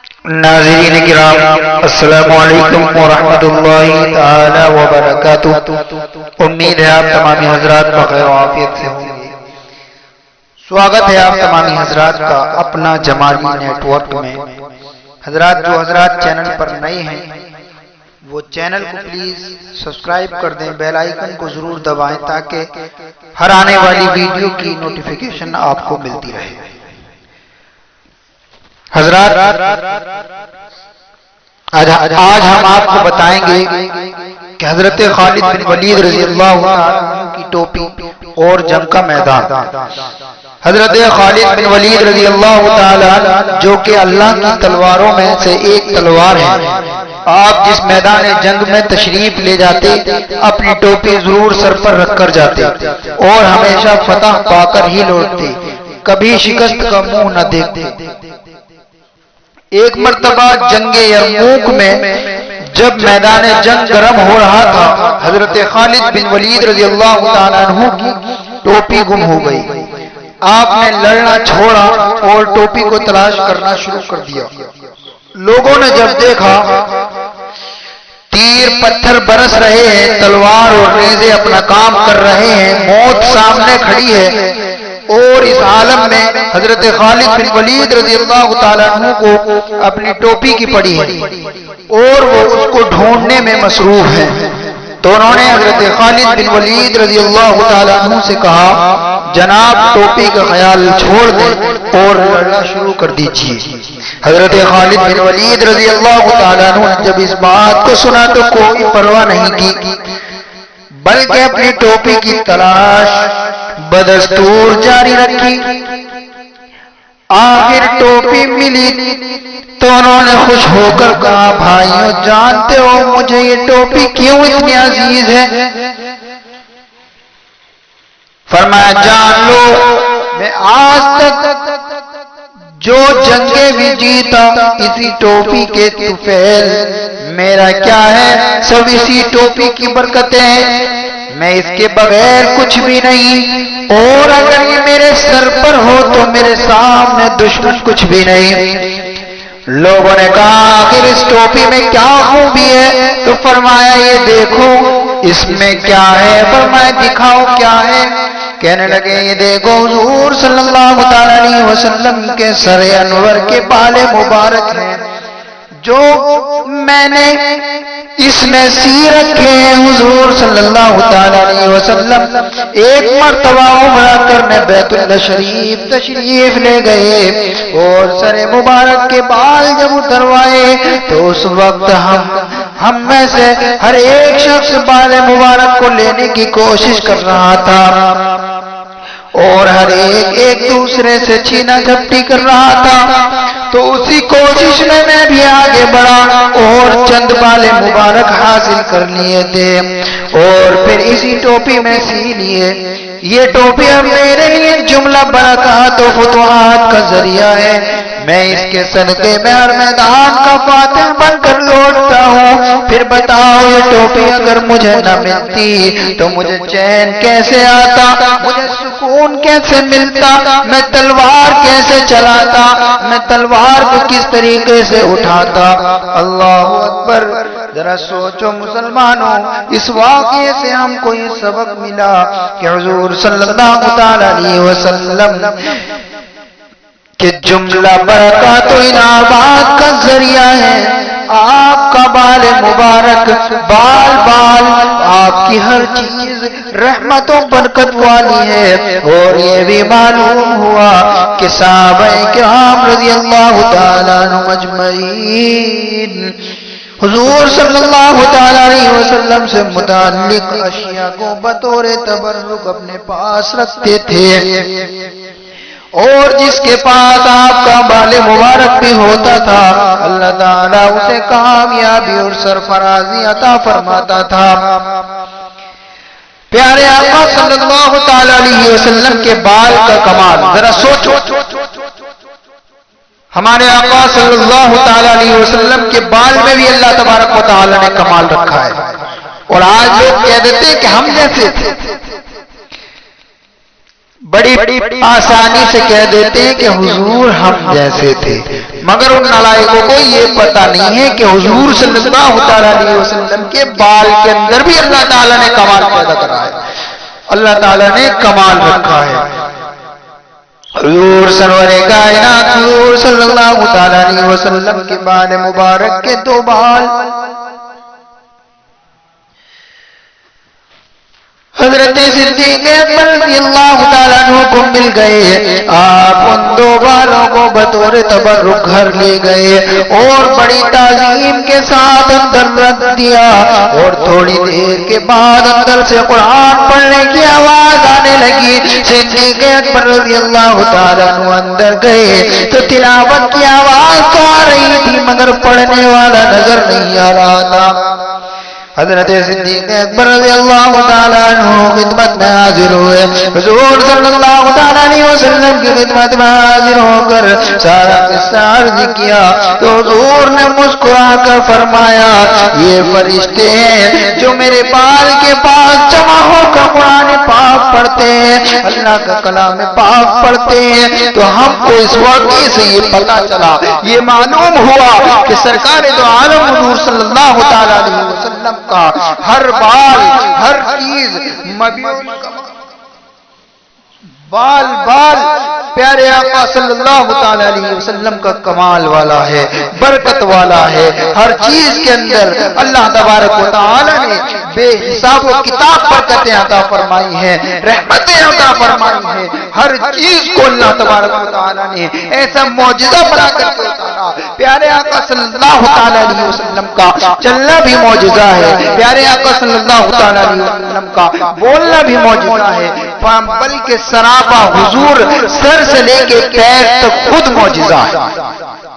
ناظرین کرام السلام علیکم ورحمۃ اللہ تعالی وبرکاتہ۔ امید ہے آپ تمامی حضرات بخیر و عافیت سے ہوں گے۔ سواگت ہے آپ تمامی حضرات کا اپنا جمالی نیٹ ورک میں۔ حضرات چینل پر نئے ہیں وہ چینل کو پلیز سبسکرائب کر دیں، بیل آئیکن کو ضرور دبائیں تاکہ ہر آنے والی ویڈیو کی نوٹیفیکیشن آپ کو ملتی رہے۔ حضرات آج ہم آپ کو بتائیں گے کہ حضرت خالد بن ولید رضی اللہ عنہ کی ٹوپی اور جنگ کا میدان۔ حضرت خالد بن ولید رضی اللہ تعالی عنہ جو کہ اللہ کی تلواروں میں سے ایک تلوار ہے، آپ جس میدان جنگ میں تشریف لے جاتے اپنی ٹوپی ضرور سر پر رکھ کر جاتے اور ہمیشہ فتح پا کر ہی لوٹتے، کبھی شکست کا منہ نہ دیکھتے۔ ایک مرتبہ جنگ یرموک میں جب میدان جنگ گرم ہو رہا تھا، حضرت خالد بن ولید رضی اللہ تعالیٰ عنہ کی ٹوپی گم ہو گئی۔ آپ نے لڑنا چھوڑا اور ٹوپی کو تلاش کرنا شروع کر دیا۔ لوگوں نے جب دیکھا تیر پتھر برس رہے ہیں، تلوار اور نیزے اپنا کام کر رہے ہیں، موت سامنے کھڑی ہے، اور اس عالم میں حضرت خالد بن ولید رضی اللہ تعالیٰ عنہ کو اپنی ٹوپی کی پڑی ہے اور وہ اس کو ڈھونڈنے میں مصروف ہے، تو انہوں نے حضرت خالد بن ولید رضی اللہ تعالیٰ عنہ سے کہا جناب ٹوپی کا خیال چھوڑ دیں اور لڑنا شروع کر دیجیے۔ حضرت خالد بن ولید رضی اللہ تعالیٰ عنہ نے جب اس بات کو سنا تو کوئی پرواہ نہیں کی، بلکہ اپنی ٹوپی کی تلاش بدستور جاری رکھی۔ آخر ٹوپی ملی تو انہوں نے خوش ہو کر کہا بھائیوں جانتے ہو مجھے یہ ٹوپی کیوں اتنی عزیز ہے؟ فرمایا جان لو میں آج تک جو جنگیں بھی جیتا اسی ٹوپی کے طفیل، میرا کیا ہے سب اسی ٹوپی کی برکتیں ہیں، میں اس کے بغیر کچھ بھی نہیں، اور اگر یہ میرے سر پر ہو تو میرے سامنے دشمن کچھ بھی نہیں۔ لوگوں نے کہا آخر اس ٹوپی میں کیا خوبی ہے؟ تو فرمایا یہ دیکھو اس میں کیا ہے؟ فرمایا دکھاؤ کیا ہے؟ کہنے لگے یہ دیکھو حضور صلی اللہ علیہ وسلم کے سر انور کے بال مبارک ہیں جو میں نے اس میں سی رکھے ہیں۔ حضور صلی اللہ علیہ وسلم ایک مرتبہ عمرہ کرنے بیت اللہ شریف تشریف لے گئے اور سر مبارک کے بال جب اتروائے تو اس وقت ہم میں سے ہر ایک شخص بال مبارک کو لینے کی کوشش کر رہا تھا اور ہر ایک دوسرے سے چھینا جھپٹی کر رہا تھا، تو اسی کوشش میں میں بھی آگے بڑھا اور چند بال مبارک حاصل کر لیے تھے اور پھر اسی ٹوپی میں سی لیے۔ یہ ٹوپی اب میرے لیے جملہ برکات و فتوحات کا ذریعہ ہے، میں اس کے صدقے میں ہر میدان کا فاتح بن کر لوٹتا ہوں۔ پھر بتاؤ یہ ٹوپی اگر مجھے نہ ملتی تو مجھے چین کیسے آتا، مجھے سکون کیسے ملتا، میں تلوار کیسے چلاتا، میں تلوار کو کس طریقے سے اٹھاتا۔ اللہ اکبر! ذرا سوچو مسلمانوں، اس واقعے سے ہم کو یہ سبق ملا کہ حضور صلی اللہ علیہ وسلم کہ جملہ برکات و انعامات کا ذریعہ ہے۔ آپ کا بال مبارک بال آپ کی ہر چیز رحمت و برکت والی ہے، اور یہ بھی معلوم ہوا کہ صحابہ کرام رضی اللہ تعالیٰ عنہم اجمعین حضور صلی اللہ تعالیٰ علیہ وسلم سے متعلق اشیاء کو بطور تبرک اپنے پاس رکھتے تھے، اور جس کے پاس آپ کا بال مبارک بھی ہوتا تھا اللہ تعالیٰ اسے کامیابی اور سرفرازی عطا فرماتا تھا۔ پیارے آقا صلی اللہ تعالیٰ علیہ وسلم کے بال کا کمال ذرا سوچو، ہمارے آقا صلی اللہ تعالیٰ علیہ وسلم کے بال میں بھی اللہ تبارک و تعالیٰ نے کمال رکھا ہے، اور آج لوگ کہہ دیتے کہ ہم جیسے تھے بڑی آسانی سے کہہ دیتے ہیں کہ حضور ہم جیسے تھے، مگر ان نالائقوں کو یہ پتہ نہیں ہے کہ حضور صلی اللہ علیہ وسلم کے بال کے اندر بھی اللہ تعالیٰ نے کمال پیدا کرا ہے، اللہ تعالیٰ نے کمال رکھا ہے۔ حضور سرور کائنات حضور صلی اللہ علیہ وسلم کے بال مبارک کے دو بال حضرت صدیق اکبر رضی اللہ تعالیٰ عنہ کو مل گئے، آپ ان دو بالوں کو بطور تبرک گھر لے گئے اور بڑی تعظیم کے ساتھ اندر رکھ دیا، اور تھوڑی دیر کے بعد اندر سے قرآن پڑھنے کی آواز آنے لگی۔ صدیق اکبر رضی اللہ تعالیٰ عنہ اندر گئے تو تلاوت کی آواز تو آ رہی تھی مگر پڑھنے والا نظر نہیں آ رہا تھا۔ حضرت صدیق اکبر رضی اللہ تعالیٰ عنہ خدمت میں حاضر ہوئے، حضور صلی اللہ تعالیٰ علیہ وسلم کی خدمت میں حاضر ہو کر سارا قصہ عرض کیا تو حضور نے مسکرا کر فرمایا، یہ فرشتے ہیں جو میرے بال کے پاس جمع ہو کر قرآن پاک پڑھتے ہیں، اللہ کا کلام پاک پڑھتے ہیں، تو ہم کو اس واقعے سے یہ پتہ چلا، یہ معلوم ہوا کہ سرکار دو عالم حضور صلی اللہ تعالیٰ علیہ وسلم کا ہر بال ہر چیز بال پیارے آقا صلی اللہ تعالی علیہ وسلم کا کمال والا ہے، برکت والا ہے، ہر چیز کے اندر اللہ تبارک و تعالی نے بے حساب و کتاب برکتیں عطا فرمائی ہیں، رحمتیں عطا فرمائی ہیں، ہر چیز کو اللہ تبارک و تعالی نے ایسا معجزہ بنا کر کے اتارا۔ پیارے آقا صلی اللہ تعالی علیہ وسلم کا چلنا بھی معجزہ ہے، پیارے آقا صلی اللہ تعالی علیہ وسلم کا بولنا بھی معجزہ ہے، بلکہ سراپا حضور سر سے لے کے پیر تک خود معجزہ ہے۔